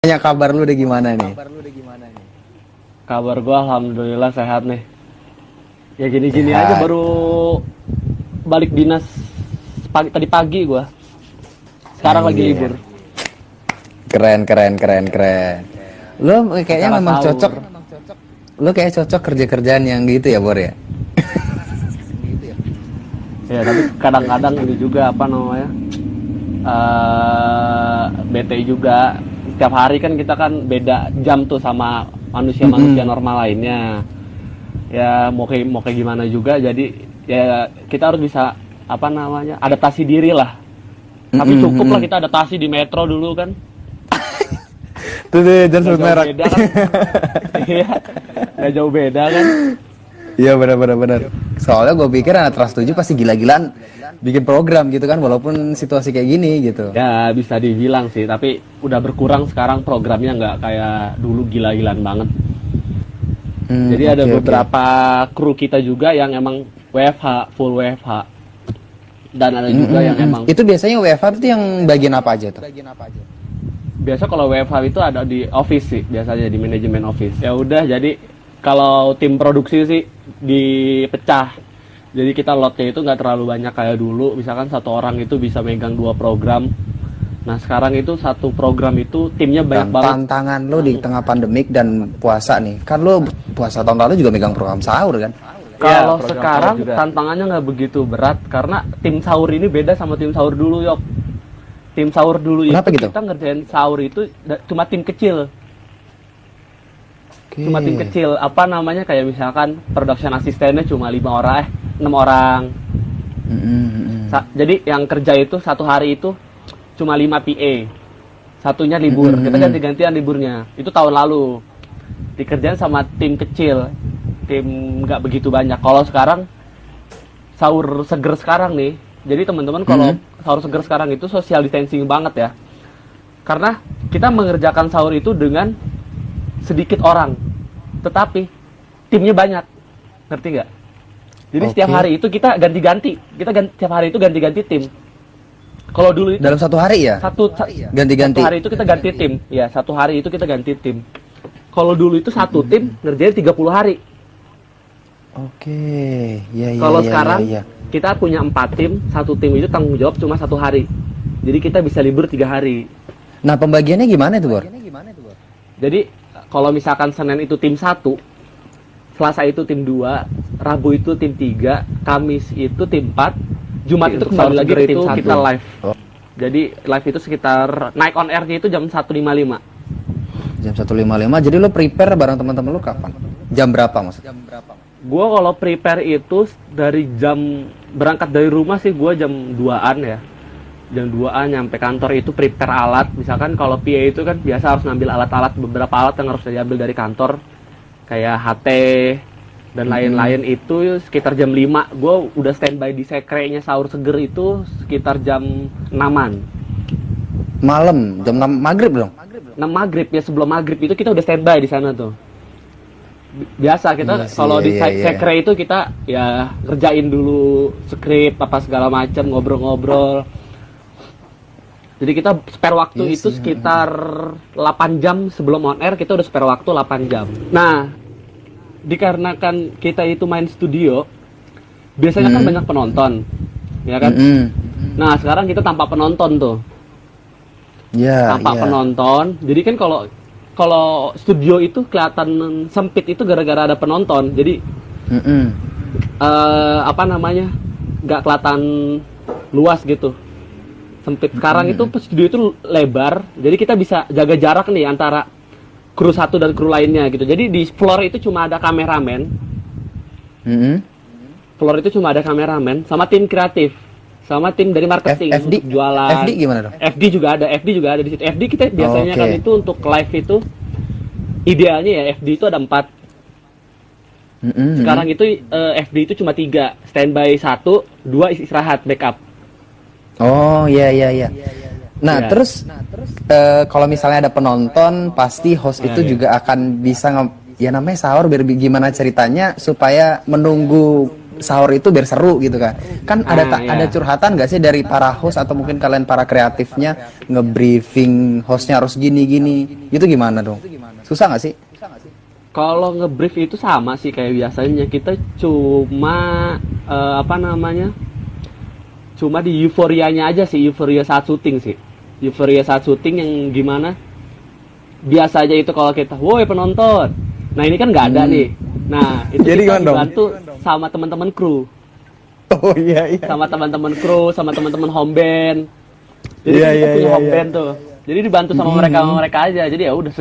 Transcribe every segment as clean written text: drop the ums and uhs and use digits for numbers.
Tanya kabar lu udah gimana nih? Kabar gua alhamdulillah sehat nih. Ya gini-gini aja, Sehat. baru balik dinas tadi pagi gua. Sekarang lagi Iya. libur. Keren. Lu kayaknya Secara memang sahur. cocok. Lu kayak cocok kerja-kerjaan yang gitu ya, Bor ya? Ya tapi kadang-kadang ini juga apa namanya? Bete juga. Setiap hari kan kita kan beda jam tuh sama manusia-manusia normal lainnya. Ya mau kayak gimana juga, jadi ya kita harus bisa apa namanya? Adaptasi diri lah. Tapi cukup lah kita adaptasi di metro dulu kan. Tuh jangan Nggak sebut jauh merek. beda kan. Iya, nggak jauh beda kan. Iya benar. Soalnya gue pikir anak Trans 7 pasti gila-gilaan bikin program gitu kan, walaupun situasi kayak gini gitu. Ya bisa dibilang sih, tapi udah berkurang sekarang programnya, nggak kayak dulu gila-gilaan banget. Jadi ada Oke. beberapa kru kita juga yang emang WFH, full WFH. Dan ada juga yang emang Itu biasanya WFH itu yang bagian apa aja tuh? biasa kalau WFH itu ada di office sih, biasanya di manajemen office. Ya udah, jadi kalau tim produksi sih dipecah. Jadi kita lotnya itu nggak terlalu banyak kayak dulu. Misalkan satu orang itu bisa megang 2 program. Nah sekarang itu satu program itu timnya banyak Dan banget. tantangan lo di tengah pandemik dan puasa nih, kan lo puasa tahun lalu juga megang program sahur kan? Kalau program sekarang sahur juga. tantangannya nggak begitu berat karena tim sahur ini beda sama tim sahur dulu, Yok. Tim sahur dulu Kenapa itu gitu? kita ngerjain sahur itu cuma tim kecil. Cuma tim kecil, apa namanya, kayak misalkan production asistennya cuma 6 orang. Jadi yang kerja itu satu hari itu cuma 5 PA. Satunya libur. Kita ganti-gantian liburnya. Itu tahun lalu. Dikerjain sama tim kecil. Tim nggak begitu banyak. Kalau sekarang sahur seger sekarang nih. Jadi teman-teman kalau sahur seger sekarang itu social distancing banget ya. Karena kita mengerjakan sahur itu dengan sedikit orang, tetapi timnya banyak, ngerti nggak? Jadi setiap Oke. hari itu kita ganti-ganti, setiap hari itu ganti-ganti tim. Kalau dulu itu Dalam satu hari ya? Ganti-ganti. satu hari itu kita ganti tim, ya satu hari itu kita ganti tim. Kalau dulu itu satu tim ngerjain 30 hari. Oke, ya. Kalau sekarang kita punya 4 tim, satu tim itu tanggung jawab cuma 1 hari. Jadi kita bisa libur 3 hari. Nah pembagiannya gimana itu, Bor? Jadi kalau misalkan Senin itu tim 1, Selasa itu tim 2, Rabu itu tim 3, Kamis itu tim 4, Jumat itu kembali lagi ke tim 1. Kita live. Oh. Jadi live itu sekitar naik on air-nya itu jam 1.55. Jam 1.55, jadi lo prepare bareng teman-teman lo kapan? Jam berapa maksudnya? Gua kalau prepare itu dari jam berangkat dari rumah sih gua jam 2-an ya. Jam 2-an nyampe kantor itu prepare alat. Misalkan kalau PA itu kan biasa harus ngambil alat-alat, beberapa alat yang harus diambil dari kantor. Kayak HT dan lain-lain itu sekitar jam 5. Gue udah standby di sekrenya sahur seger itu sekitar jam 6-an. Malam, jam 6 maghrib dong? 6 maghrib ya, sebelum maghrib itu kita udah standby di sana tuh. Biasa kita Iya sih, kalau di iya. sekre itu kita ya ngerjain dulu skrip apa segala macam, ngobrol-ngobrol. Jadi kita spare waktu Iya itu sih, sekitar 8 jam sebelum on air, kita udah spare waktu 8 jam. Nah, dikarenakan kita itu main studio, biasanya kan banyak penonton, ya kan? Nah, sekarang kita tanpa penonton tuh. Ya, Tanpa penonton. Jadi kan kalau studio itu kelihatan sempit itu gara-gara ada penonton. Jadi apa namanya? Nggak kelihatan luas gitu. Sempit. Sekarang itu studio itu lebar, jadi kita bisa jaga jarak nih antara kru satu dan kru lainnya gitu. Jadi di floor itu cuma ada kameramen. Floor itu cuma ada kameramen sama tim kreatif, sama tim dari marketing FD? untuk jualan. FD gimana dong? FD juga ada di situ. FD kita biasanya Oke. kan itu untuk live itu idealnya ya FD itu ada 4. Sekarang itu FD itu cuma 3, standby 1, 2 istirahat backup. Oh, iya. Nah, Iya. terus kalau misalnya ada penonton, pasti host itu juga akan bisa ya namanya sahur biar gimana ceritanya supaya menunggu sahur itu biar seru gitu kan. Kan ada curhatan nggak sih dari para host atau mungkin kalian para kreatifnya nge-briefing hostnya harus gini-gini, itu gimana dong? Susah nggak sih? Kalau nge-brief itu sama sih kayak biasanya, kita cuma cuma di euforianya aja sih, euforia saat syuting sih. Euforia saat syuting yang gimana? Biasa aja itu kalau kita, woi penonton. Nah ini kan nggak ada nih. Nah itu Jadi kita gimana dong? dibantu sama teman-teman kru, Oh iya. sama teman-teman kru, sama teman-teman home band. Jadi Iya, kita iya, punya iya, home iya. band tuh. Jadi dibantu sama mereka aja. Jadi ya udah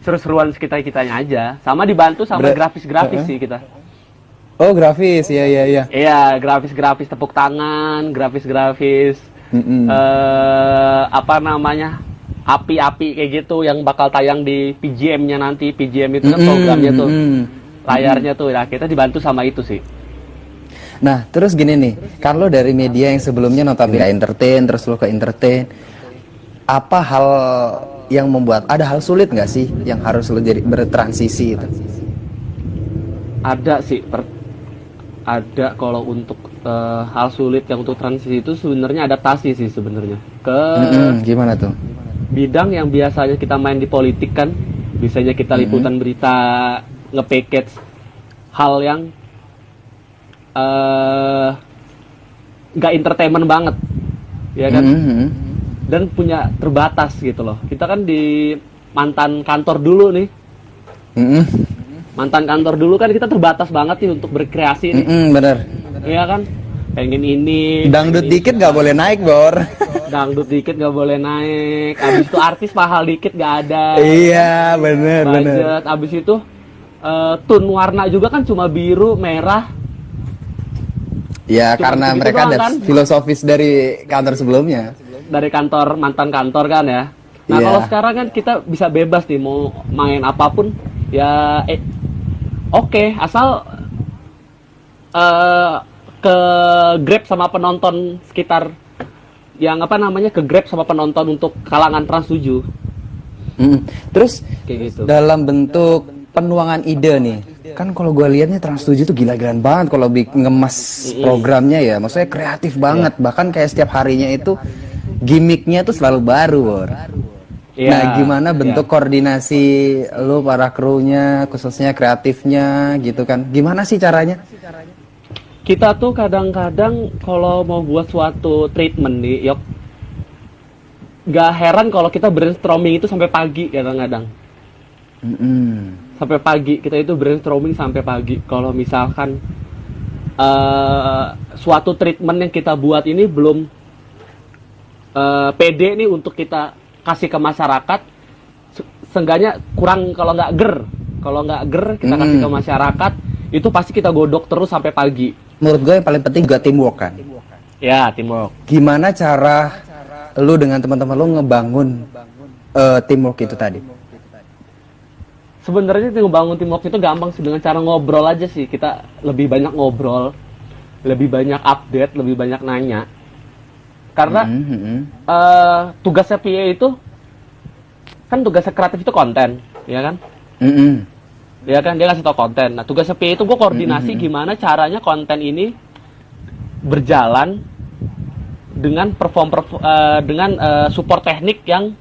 seru-seruan kitanya aja. Sama dibantu sama grafis-grafis sih kita. Oh grafis, iya iya iya. Iya, grafis-grafis tepuk tangan, grafis-grafis api-api kayak gitu yang bakal tayang di PGM-nya nanti. PGM itu kan programnya tuh, layarnya tuh. Nah, kita dibantu sama itu sih. Nah, terus gini nih, kalau dari media yang sebelumnya notabene entertain, terus lo ke entertain, apa hal yang membuat, ada hal sulit nggak sih yang harus lo jadi bertransisi itu? Ada sih, ada kalau untuk hal sulit yang untuk transisi itu sebenarnya adaptasi sih sebenarnya ke Gimana tuh? bidang yang biasanya kita main di politik kan, biasanya kita liputan berita, nge-package hal yang nggak entertainment banget, ya kan? Dan punya terbatas gitu loh. Kita kan di mantan kantor dulu nih, mantan kantor dulu kan kita terbatas banget nih untuk berkreasi nih, Bener. ya kan? Pengen ini, Dangdut pengen dikit ini. nggak boleh naik, Bor. Dangdut dikit nggak boleh naik. Abis itu artis mahal dikit nggak ada. Iya, bener. Budget. Abis itu tone warna juga kan cuma biru, merah. Ya, Cuma karena begitu mereka doang, ada kan? filosofis dari kantor sebelumnya. Dari kantor, mantan kantor kan ya. Nah Iya. kalau sekarang kan kita bisa bebas nih mau main apapun ya. Oke, asal ke grab sama penonton sekitar, yang ke grab sama penonton untuk kalangan Trans 7 Terus kayak gitu. dalam bentuk penuangan ide nih, kan kalau gue liatnya Trans 7 tuh gila-gilaan banget kalau ngemas programnya ya, maksudnya kreatif banget, bahkan kayak setiap harinya itu gimmicknya tuh selalu baru, Bor. Iya, Nah, gimana bentuk iya. koordinasi lu para krunya, khususnya kreatifnya gitu kan? Gimana sih caranya? Kita tuh kadang-kadang kalau mau buat suatu treatment nih, Yok, gak heran kalau kita brainstorming itu sampai pagi kadang-kadang. Sampai pagi, kita itu brainstorming sampai pagi. Kalau misalkan suatu treatment yang kita buat ini belum pede nih untuk kita kasih ke masyarakat, seenggaknya kurang, kalau nggak ger kita kasih ke masyarakat, itu pasti kita godok terus sampai pagi. Menurut gue yang paling penting juga teamwork kan. Ya, teamwork. Gimana cara lu dengan teman-teman lu ngebangun teamwork itu tadi? Sebenarnya ngebangun teamwork itu gampang sih, dengan cara ngobrol aja sih. Kita lebih banyak ngobrol, lebih banyak update, lebih banyak nanya. Karena tugasnya PA itu kan, tugasnya kreatif itu konten, ya kan? Ya kan, dia ngasih tau konten. Nah, tugasnya PA itu gue koordinasi gimana caranya konten ini berjalan dengan dengan support teknik yang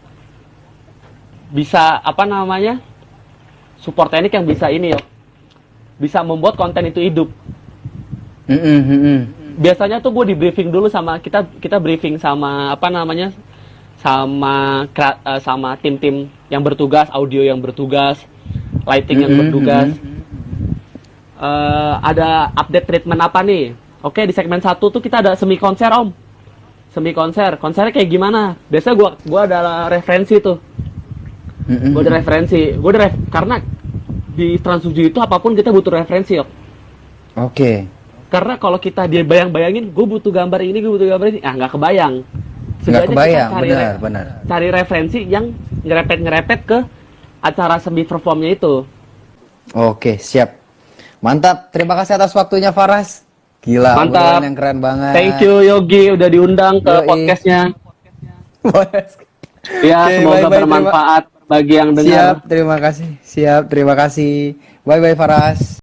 bisa support teknik yang bisa ini ya, bisa membuat konten itu hidup. Biasanya tuh gue di briefing dulu sama kita briefing sama sama tim-tim yang bertugas, audio yang bertugas, lighting yang bertugas. Ada update treatment apa nih? Oke, di segmen 1 tuh kita ada semi konser, Om. Semi konser. Konsernya kayak gimana? Biasanya gua ada referensi tuh. Gua ada referensi. Karena di Trans 7 itu apapun kita butuh referensi, Om. Oke. Karena kalau kita dia bayang-bayangin, gue butuh gambar ini, nggak kebayang. Nggak kebayang, Kita benar. cari referensi yang ngerepet ke acara semi performnya itu. Oke, siap. Mantap. Terima kasih atas waktunya, Faras. Gila, Mantap. obrolan yang keren banget. Thank you Yogi udah diundang ke Yoi. podcastnya. Ya, Oke, semoga bye-bye, bermanfaat bagi yang dengar. Siap, terima kasih. Bye-bye, Faras.